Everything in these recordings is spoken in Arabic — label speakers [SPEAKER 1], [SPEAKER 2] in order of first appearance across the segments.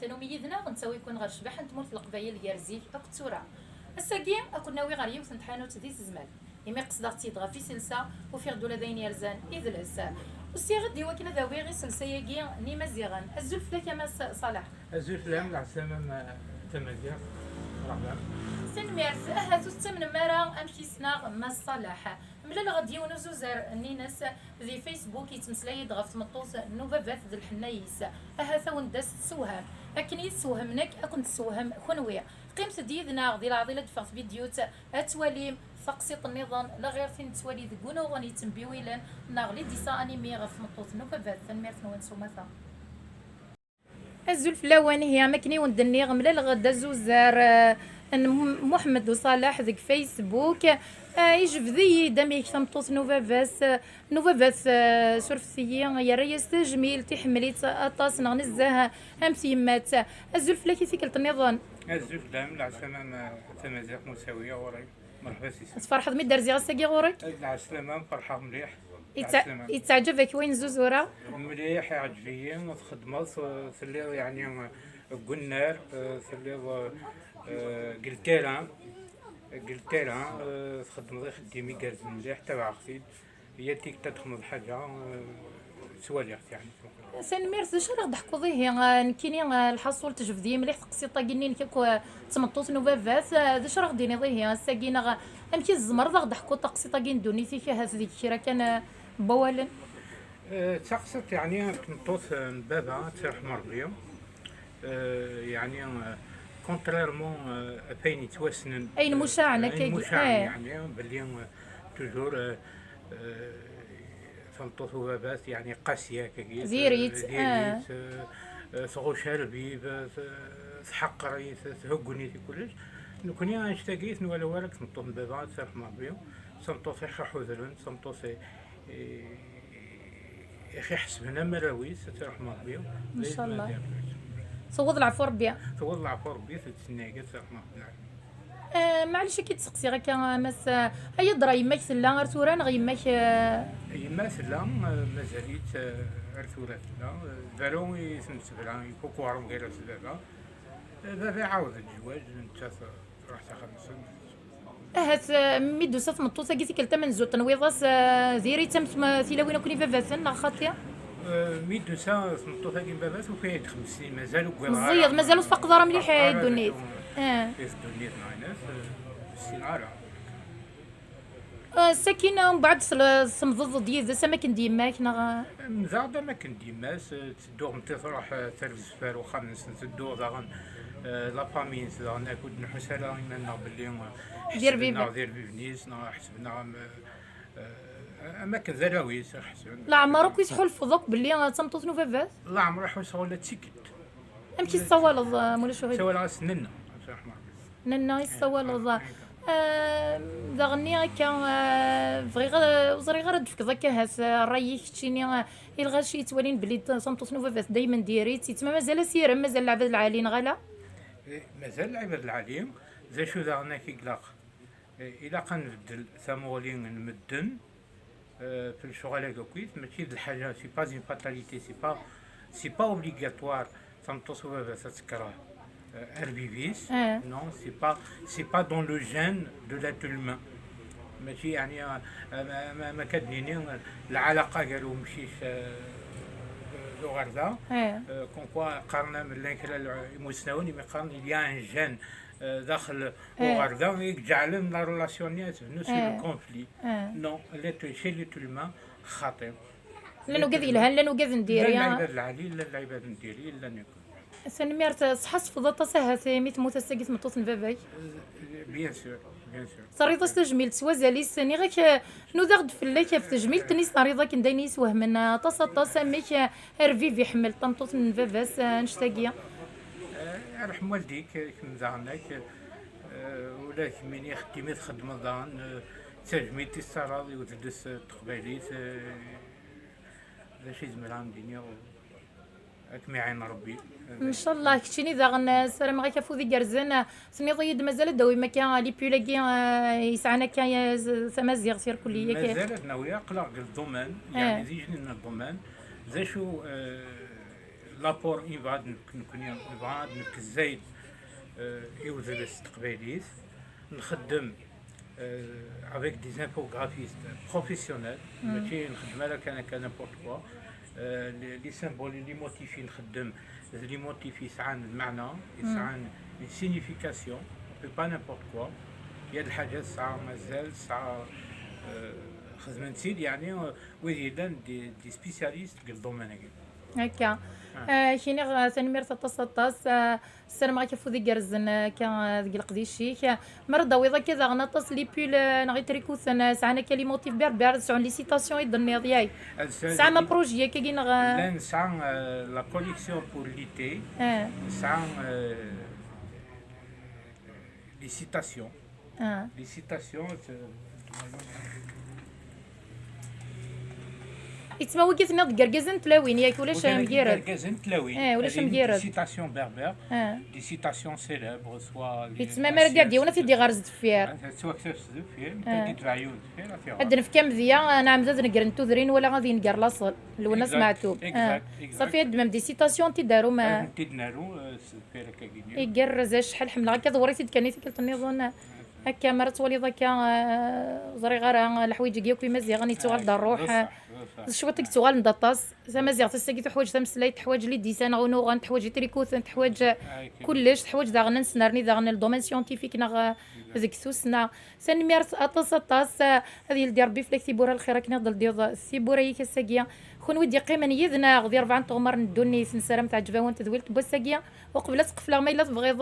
[SPEAKER 1] تنومي يدنا نسوي يكون غير شبح نتمرت القبايل اليرزيك اكتورا الساقي اكون ناوي غير يوث نتحانوت ذي زمان يمي قصدا تيدغا في سلسة وفي غدولا داين يرزان إذلس والصيغة دي وكنا ذاوي غي سلسة يجي نيما زيغان الزلف لك يا صالح
[SPEAKER 2] الزلف لام العسامة تمازيغ مرحبا
[SPEAKER 1] سنميرت هاتو تمن مرة امشي سناغ ما صالح ملا غادي ونزوزر نيناس ذي فيسبوك يتمسلاي دغا في مطوس نوفافات ذي الحنايس اها ونداس تسوهم اكن يتسوهمنك اكن تسوهم كونوي قيمت ديدنا غدي العضيلة دفع في فيديوت اتواليم تقسيط النظام لا غير فين توالي ذكونا وغني تنبيويلان ناغلي ديسا انيمي غف مطوس نوفافات تنميرت نوانسو مثلا الزلف لاوان هي مكني وندني غملا الغدا زوزار محمد وصالح ذيك فيسبوك يجبذي دمي كتمطوط نوفافاس سورفسية يا ريس تجميل تحمليت اطاس نغنزها امسيمات الزلف لاكي ثيكلت النظام
[SPEAKER 2] الزلف لام العسامة تمازيغ مساوية وراي مرحبا سيسي
[SPEAKER 1] تفرحض مي دارزي غساكي غورك
[SPEAKER 2] العسلامة فرحة مليح
[SPEAKER 1] يتعجبك وين زوزورا
[SPEAKER 2] مليح عجبية خدمة سلي يعني قنار سلي قلتيران تخدم غير خديمي كارز مليح تبع اختي هي تيك تدخل حاجة سوالي اختي يعني
[SPEAKER 1] سنميرت شنو راه ضحكوا ضيه نكيني الحصول تجفدي مليح تقسيطه كينين كيكو تمطوط نوفافات ذا شرا غديني ضيه ساكينا امشي الزمر ضا ضحكوا تقسيطه كين دونيتي فيها هذيك الشيره كان بوالن
[SPEAKER 2] تقسط يعني تمطوط بابا ترحم ربي يعني كونتريرمون فين يتوسنن
[SPEAKER 1] اين مشاعنه
[SPEAKER 2] يعني باللي توجور تمطوط بابات يعني قاسيه كي
[SPEAKER 1] زيريت
[SPEAKER 2] ثغو شربي تحقري تهقني في كلش نكوني اشتاقيت نولا والك تمطوط بابا ترحم ربي تمطوط حوذرن تمطوط اخي حسبنا مراويس ترحم ربي
[SPEAKER 1] ان شاء الله صوض العفو ربي
[SPEAKER 2] صوض العفو ربي تتسناقات ترحم ربي
[SPEAKER 1] معليش كي تسقسي غير ماس هيا درا يماك ثلا غير توران غير يماك
[SPEAKER 2] يما ثلا مازاليت ارثورات لا دارو يسمسبلا يكوكو عرم غير سبابا بابا عاود الزواج انت رحت خمسة
[SPEAKER 1] هات ميدو سات مطوسه كيتي كلتا من زوت تنويضاس زيري تم ثلاوين كوني فافاسن لا خاطيا
[SPEAKER 2] ميدو سا مطوسه كي باباس وفيه خمسين مازالو
[SPEAKER 1] زيض مازالو فق دار مليح الدنيت
[SPEAKER 2] الدنيت نايناس السينارة
[SPEAKER 1] ساكنة من بعد سمضض ديال سماكن ديماك نا
[SPEAKER 2] مزاد ما كن ديماس تدوغ متي تروح ترفز فارو خامس تدوغ داغن لا فامين داغن اكود نحسها لنا باللي دير بيفنيس حسبنا اماكن ذراويس حسبنا
[SPEAKER 1] لا عمرك يسحول فضوك باللي تمطوط نوفافات
[SPEAKER 2] لا عمرو حوس ولا تيكت
[SPEAKER 1] امشي الصوالض مولا شهيد
[SPEAKER 2] سوالغ سننا
[SPEAKER 1] ننا الصوالض داغني هكا بغي وزري غير دفك ذاك هاس رايك تشيني الغا شي توالين بلي تمطوط نوفافات دايما ديريت تما مازال سير مازال العباد العاليين غلا
[SPEAKER 2] مازال العباد العاليين زي شو داغنا كي قلاق الى قنبدل ثمولين نمدن في الشغل هكا كويس ماشي الحاجه سي با زين فاتاليتي سي با اوبليغاتوار تمطوط نوفافات تكره herbivores. Non, c'est pas dans le gène de l'être humain. ماشي يعني ما كدنيني العلاقه قالوا مشيش لوغاردا كون كوا قارنا من الانكلا المستوى ما قارن il y a un gène داخل لوغاردا يجعل لا ريلاسيونيات نو سي الكونفلي نو chez l'être humain خاطئ
[SPEAKER 1] لانه كذي لها لانه كذا ندير
[SPEAKER 2] لا العباد العالي لا العباد نديري لا نكون
[SPEAKER 1] سنميرت صحص فضلت ساهات ميت موتساكيت مطوط نفافاي
[SPEAKER 2] بيان سور بيان سور
[SPEAKER 1] صريضه تجميل تسوازالي سني غيك نوذغد فلاك في تجميل تني صريضه كندايني يسوه من طاس ميك رفيفي حمل طمطوط نفافاس نشتاقيه
[SPEAKER 2] رحم والديك كمزعناك ولكن من يخدمي تخدم دان تجميل تستراضي وتدس تقباليت لا شي زمران الدنيا اكمي عين ربي
[SPEAKER 1] ان شاء الله كتشيني ذا سلام غير كفو ذي كرزن سني ضيد مازال داوي ما كان لي بولاكي يسعنا كان سمازيغ سير كليه
[SPEAKER 2] مازالت ناويه قلق الضمان يعني زيجني الضمان ذا شو لابور يبعد نبغى الزايد يوزن الاستقباليس نخدم avec des infographistes professionnels ماشي نخدم على كان نيمبورت كوا لي سيمبول لي موتيفي نخدم لي موتيفي يسعان المعنى يسعان une signification on peut pas n'importe quoi il y a الحاجات ساعة مازال ساعة خدمة سيد يعني ويدان دي سبيسياليست في الدومين
[SPEAKER 1] هكا كاين تنمير تطاس السلام عليكم فودي جرزن كان ذيك القديشي مرضى وإذا كذا غنطاس لي بول نغي تريكوثن سعنا كلموتيف بربر سعون لي سيتاسيون يدني ضياي سعنا بروجي كاين
[SPEAKER 2] لا سعنا لا كوليكسيون بور ليتي سعنا لي سيتاسيون لي سيتاسيون
[SPEAKER 1] يتسمى وكيتنا قرقزن تلاوين ياك ولا مجيرد
[SPEAKER 2] قرقزن تلاوين
[SPEAKER 1] ولا مجيرد
[SPEAKER 2] دي سيتاسيون بربر دي سيتاسيون سيليبر سوا
[SPEAKER 1] يتسمى مرقا ديونا تيدي غارز دفير
[SPEAKER 2] سوا كتاب دفير تيدي تبعيون دفير
[SPEAKER 1] عندنا في كام ذيا نعم زاد نقر نتوذرين ولا غادي نقر لاصل لو سمعتو صافي هاد مام دي سيتاسيون تيدارو ما
[SPEAKER 2] تيدارو فير كاكينيو
[SPEAKER 1] يقرز شحال حمله هكا ضوريتي كانيتي كلت النظام هكا مرات ولي ذاك زري غير الحوايج كيوكي مزيان غني توغال دار الروح شويه توغال ندطاس مزيان تسكي حوايج تمسلايت حوايج لي ديسان غونو غن حوايج تريكوث حوايج كلش حوايج داغنا نسنرني داغنا الدومين سيونتيفيك نغ ذيك سوسنا سنمير اطاس هذه اللي ربي فليكتي بورا الخير كنا ضل ديال سيبورا يكساكيا خون ودي قيمه نيذنا غدي 4 طمر ندوني سنسرام تاع جباون تذويلت بوساكيا وقبل تقفلا ما الا تبغي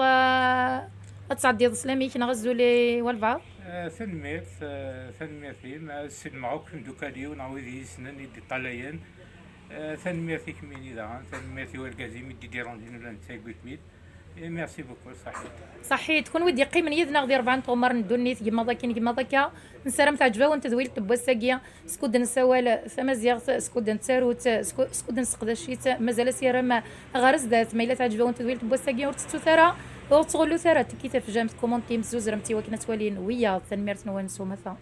[SPEAKER 1] تصعدي السلامي كنا غزولي والبعض
[SPEAKER 2] ثنمير مع السيد معوك في دوكالي ونعوذي سنن يدي طاليين ثنمير فيك ميني داغان ثنمير في والكازيم يدي ديرونجين ولا نتايق بيت ميرسي بوكو
[SPEAKER 1] صحيت تكون ودي قيمه يدنا غدي 4 طمر ندوني كيما ضاكين كيما ضاكا نسرام تاع جباون تذويل تبوساكيا سكود نسوال ثمازيغ سكود نتاروت سكود نسقداشيت مازال سيرا ما غرز ذات ميلا تاع جباون تذويل تبوساكيا ورتستو ثرا وتغلو ثرا كي تفجمت كومونتي مزوز رمتي وكنا توالين ويا تنميرت نوانسو مثلا